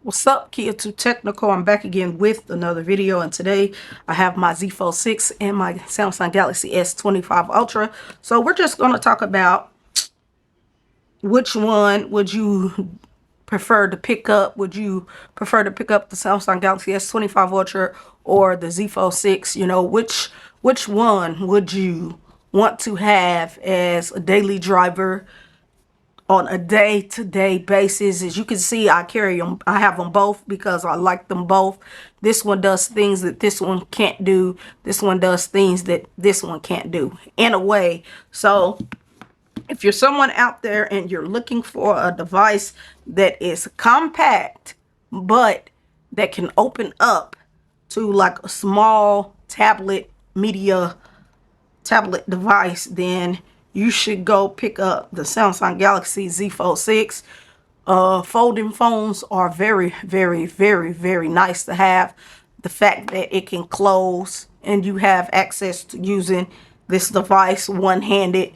What's up, Kia 2 Technical? I'm back again with another video, and today I have my Z Fold 6 and my Samsung Galaxy S25 Ultra. So we're just going to talk about which one would you prefer to pick up. Would you prefer to pick up the Samsung Galaxy S25 Ultra or the Z Fold 6? You know, which one would you want to have as a daily driver on a day-to-day basis? As you can see, I carry them. I have them both because I like them both. This one does things that this one can't do. This one does things that this one can't do, in a way. So if you're someone out there and you're looking for a device that is compact but that can open up to like a small tablet device, then you should go pick up the Samsung Galaxy Z Fold 6. Folding phones are very, very, very, very nice to have. The fact that it can close and you have access to using this device one-handed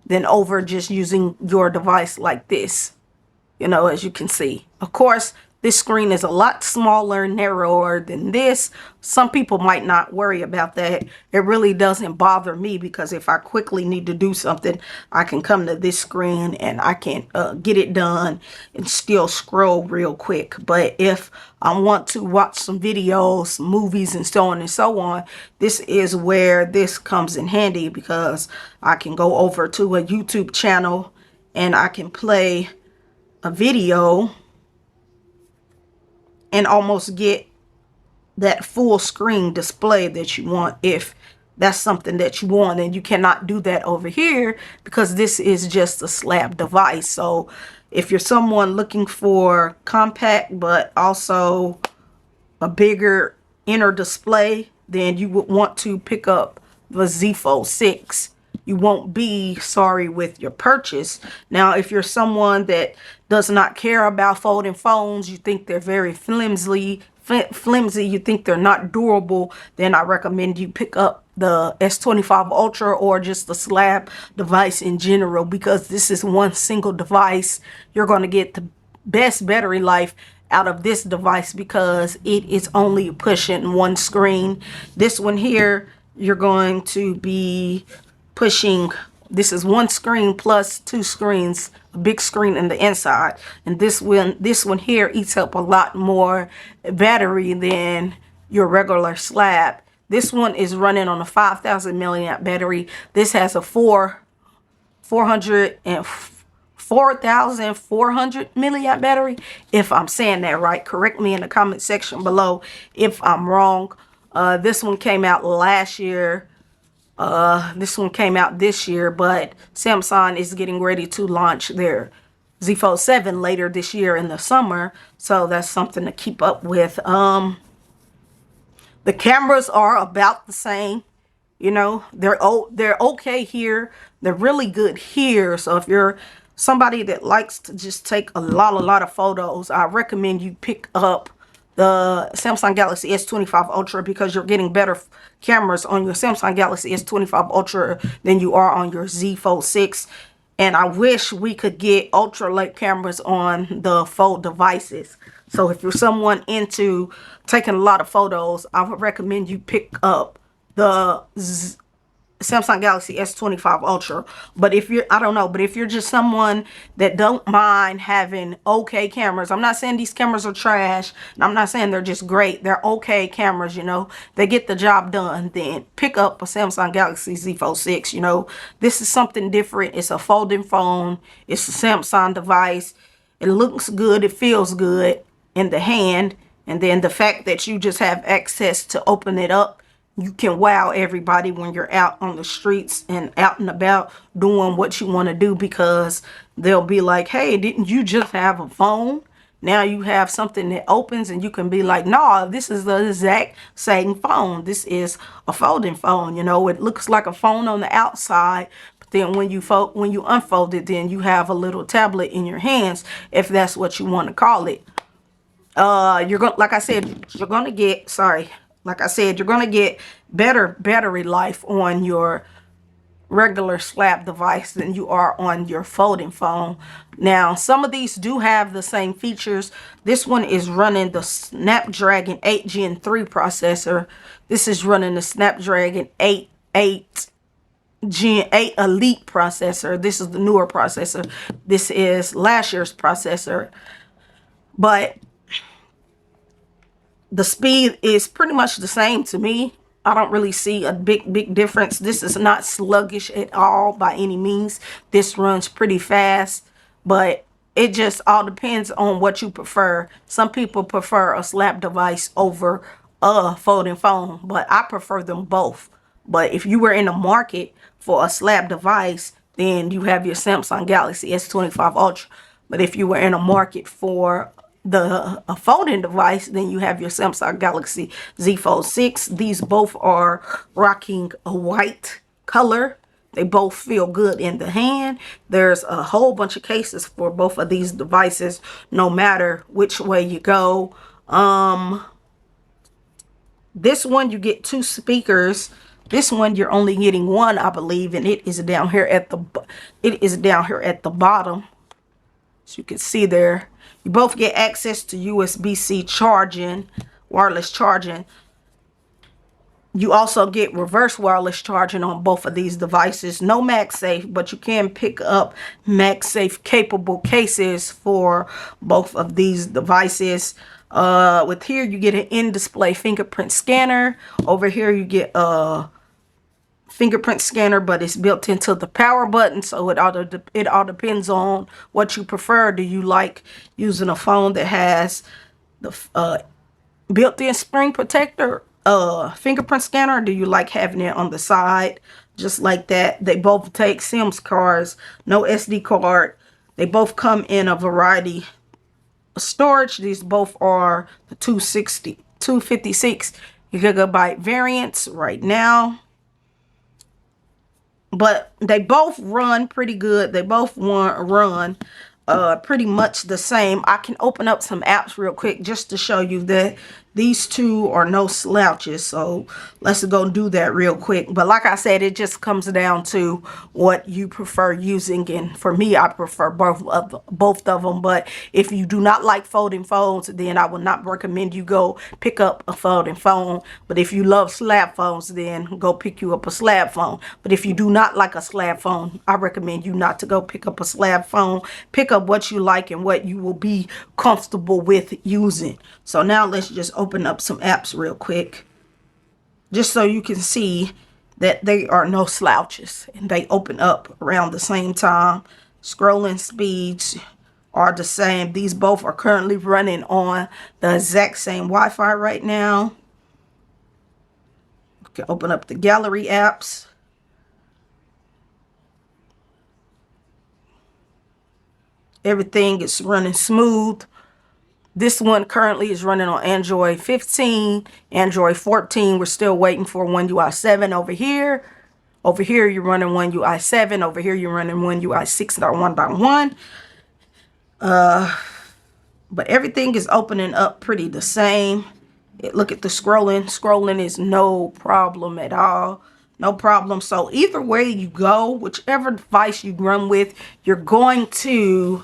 than over just using your device like this, you know, as you can see. Of course, this screen is a lot smaller, narrower than this. Some people might not worry about that. It really doesn't bother me because if I quickly need to do something, I can come to this screen and I can get it done and still scroll real quick. But if I want to watch some videos, movies, and so on and so on, this is where this comes in handy because I can go over to a YouTube channel and I can play a video and almost get that full screen display that you want if that's something that you want. And you cannot do that over here because this is just a slab device. So if you're someone looking for compact but also a bigger inner display, then you would want to pick up the Z Fold 6. You won't be sorry with your purchase. Now, if you're someone that does not care about folding phones, you think they're very flimsy, you think they're not durable, then I recommend you pick up the S25 Ultra or just the slab device in general, because this is one single device. You're going to get the best battery life out of this device because it is only pushing one screen. This one here, you're going to be pushing, this is one screen plus two screens, a big screen in the inside, and this one here eats up a lot more battery than your regular slab. This one is running on a 5,000 milliamp battery. This has a 4,400 milliamp battery, if I'm saying that right. Correct me in the comment section below if I'm wrong. This one came out last year. This one came out this year, but Samsung is getting ready to launch their Z Fold 7 later this year in the summer, so that's something to keep up with. The cameras are about the same, you know. They're okay here. They're really good here. So if you're somebody that likes to just take a lot of photos, I recommend you pick up the Samsung Galaxy S25 Ultra because you're getting better cameras on your Samsung Galaxy S25 Ultra than you are on your Z Fold 6. And I wish we could get ultra light cameras on the Fold devices. So if you're someone into taking a lot of photos, I would recommend you pick up the Samsung Galaxy S25 Ultra. But if you're, I don't know, but if you're just someone that don't mind having okay cameras, I'm not saying these cameras are trash, and I'm not saying they're just great. They're okay cameras, you know. They get the job done. Then pick up a Samsung Galaxy Z Fold 6, you know. This is something different. It's a folding phone. It's a Samsung device. It looks good. It feels good in the hand. And then the fact that you just have access to open it up, you can wow everybody when you're out on the streets and out and about doing what you want to do, because they'll be like, hey, didn't you just have a phone? Now you have something that opens, and you can be like, no, this is the exact same phone. This is a folding phone. You know, it looks like a phone on the outside, but then when you unfold it, then you have a little tablet in your hands, if that's what you want to call it. You're going, like I said, you're going to get, you're going to get better battery life on your regular slap device than you are on your folding phone. Now, some of these do have the same features. This one is running the Snapdragon 8 Gen 3 processor. This is running the Snapdragon 8 Gen 8 Elite processor. This is the newer processor. This is last year's processor. But the speed is pretty much the same to me. I don't really see a big difference. This is not sluggish at all by any means. This runs pretty fast, but it just all depends on what you prefer. Some people prefer a slap device over a folding phone, but I prefer them both. But if you were in the market for a slap device, then you have your Samsung Galaxy S25 Ultra. But if you were in a market for a folding device, then you have your Samsung Galaxy Z Fold 6. These both are rocking a white color. They both feel good in the hand. There's a whole bunch of cases for both of these devices, no matter which way you go. This one you get 2 speakers. This one you're only getting one, I believe, and it is down here at the bottom. As you can see there, you both get access to USB-C charging, wireless charging. You also get reverse wireless charging on both of these devices. No MagSafe, but you can pick up MagSafe capable cases for both of these devices. With here you get an in-display fingerprint scanner. Over here you get a fingerprint scanner, but it's built into the power button, so it all depends on what you prefer. Do you like using a phone that has the built-in screen protector fingerprint scanner, or do you like having it on the side just like that? They both take SIMs cards, no SD card. They both come in a variety of storage. These both are the 256 gigabyte variants right now. But they both run pretty good. They both run pretty much the same. I can open up some apps real quick just to show you that these two are no slouches. So let's go do that real quick. But like I said, it just comes down to what you prefer using. And for me, I prefer both of them. But if you do not like folding phones, then I would not recommend you go pick up a folding phone. But if you love slab phones, then go pick you up a slab phone. But if you do not like a slab phone, I recommend you not to go pick up a slab phone. Pick up what you like and what you will be comfortable with using. So now let's just open up some apps real quick, just so you can see that they are no slouches and they open up around the same time. Scrolling speeds are the same. These both are currently running on the exact same Wi-Fi right now. You can open up the gallery apps. Everything is running smooth. This one currently is running on Android 15, Android 14. We're still waiting for One UI 7 over here. Over here, you're running One UI 7. Over here, you're running One UI 6.1.1. But everything is opening up pretty the same. Look at the scrolling. Scrolling is no problem at all. No problem. So either way you go, whichever device you run with, you're going to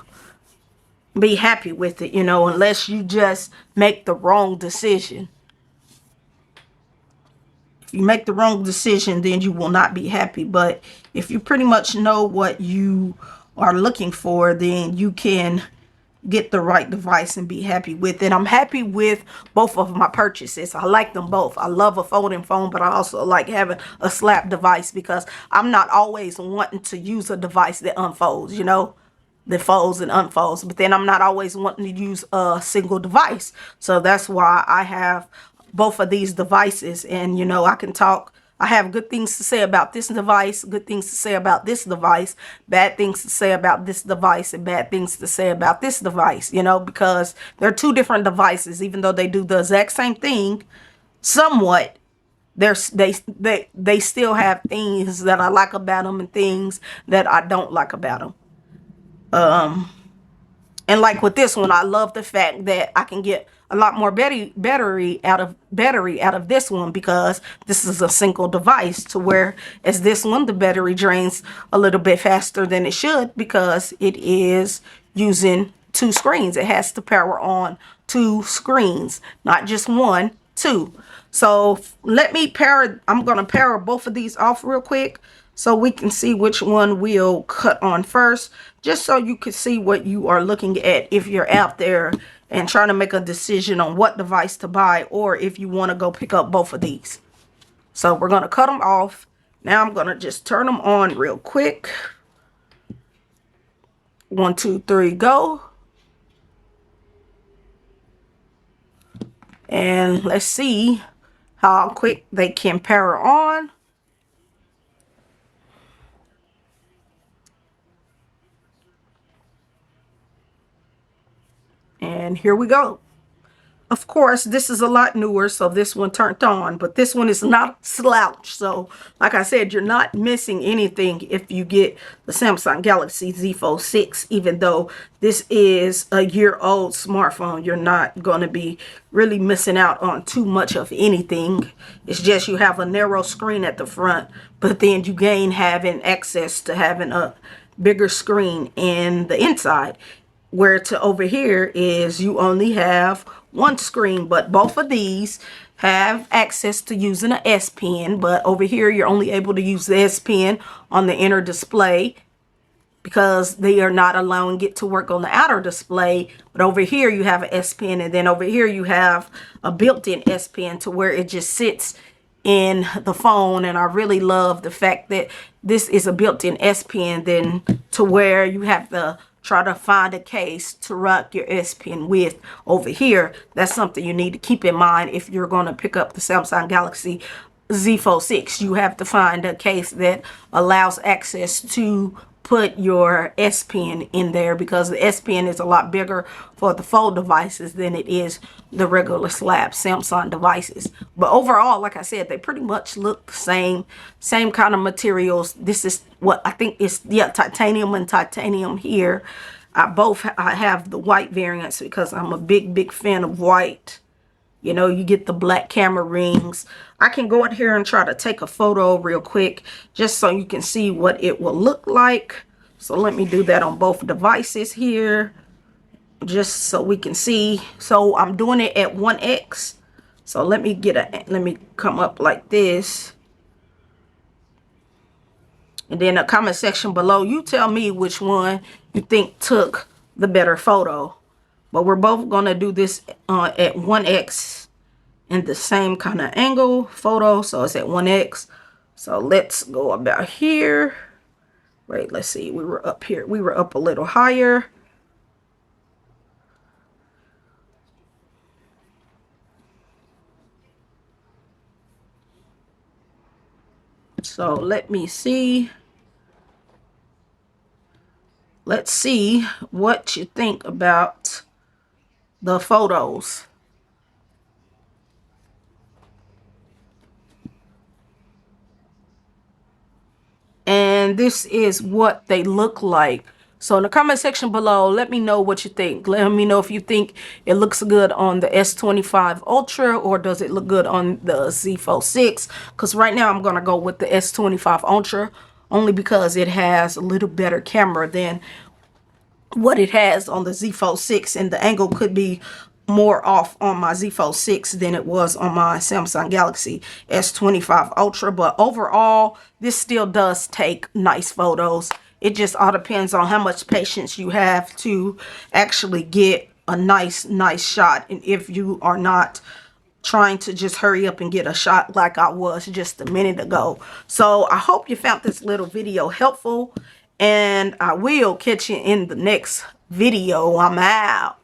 be happy with it, you know, unless you just make the wrong decision. If you make the wrong decision, then you will not be happy. But if you pretty much know what you are looking for, then you can get the right device and be happy with it. I'm happy with both of my purchases. I like them both. I love a folding phone, but I also like having a slap device because I'm not always wanting to use a device that unfolds, you know, that folds and unfolds. But then I'm not always wanting to use a single device. So that's why I have both of these devices. And, you know, I can talk. I have good things to say about this device, good things to say about this device, bad things to say about this device, and bad things to say about this device, you know, because they're two different devices. Even though they do the exact same thing, somewhat, they still have things that I like about them and things that I don't like about them. And like with this one, I love the fact that I can get a lot more battery out of this one, because this is a single device, to where as this one, the battery drains a little bit faster than it should, because it is using two screens. It has to power on two screens, not just one, two. So let me pair, I'm going to pair both of these off real quick so we can see which one we'll cut on first, just so you can see what you are looking at if you're out there and trying to make a decision on what device to buy, or if you want to go pick up both of these. So we're going to cut them off. Now I'm going to just turn them on real quick. 1, 2, 3, go. And let's see how quick they can power on. And here we go. Of course, this is a lot newer, so this one turned on, but this one is not slouch. So like I said, you're not missing anything if you get the Samsung Galaxy Z Fold 6. Even though this is a year-old smartphone, you're not going to be really missing out on too much of anything. It's just you have a narrow screen at the front, but then you gain having access to having a bigger screen in the inside. Where to over here is you only have one screen, but both of these have access to using an S Pen. But over here, you're only able to use the S Pen on the inner display, because they are not allowing it to work on the outer display. But over here, you have an S Pen, and then over here, you have a built-in S Pen to where it just sits in the phone. And I really love the fact that this is a built-in S Pen, then to where you have the try to find a case to rock your S Pen with over here. That's something you need to keep in mind if you're going to pick up the Samsung Galaxy Z Fold 6. You have to find a case that allows access to put your S Pen in there, because the S Pen is a lot bigger for the Fold devices than it is the regular slab Samsung devices. But overall, like I said, they pretty much look the same kind of materials. This is what I think is, yeah, titanium and titanium here. I have the white variants because I'm a big fan of white. You know, you get the black camera rings. I can go in here and try to take a photo real quick just so you can see what it will look like. So let me do that on both devices here, just so we can see. So I'm doing it at 1x. So let me come up like this. And then the comment section below, you tell me which one you think took the better photo. But we're both going to do this at 1x in the same kind of angle photo. So it's at 1x. So let's go about here. Wait, let's see. We were up here. We were up a little higher. So let me see. Let's see what you think about the photos. And this is what they look like. So in the comment section below, let me know what you think. Let me know if you think it looks good on the S25 Ultra, or does it look good on the Z Fold 6? Because right now I'm going to go with the S25 Ultra, only because it has a little better camera than what it has on the Z Fold 6, and the angle could be more off on my Z Fold 6 than it was on my Samsung Galaxy S25 Ultra. But overall, this still does take nice photos. It just all depends on how much patience you have to actually get a nice shot, and if you are not trying to just hurry up and get a shot like I was just a minute ago. So I hope you found this little video helpful, and I will catch you in the next video. I'm out.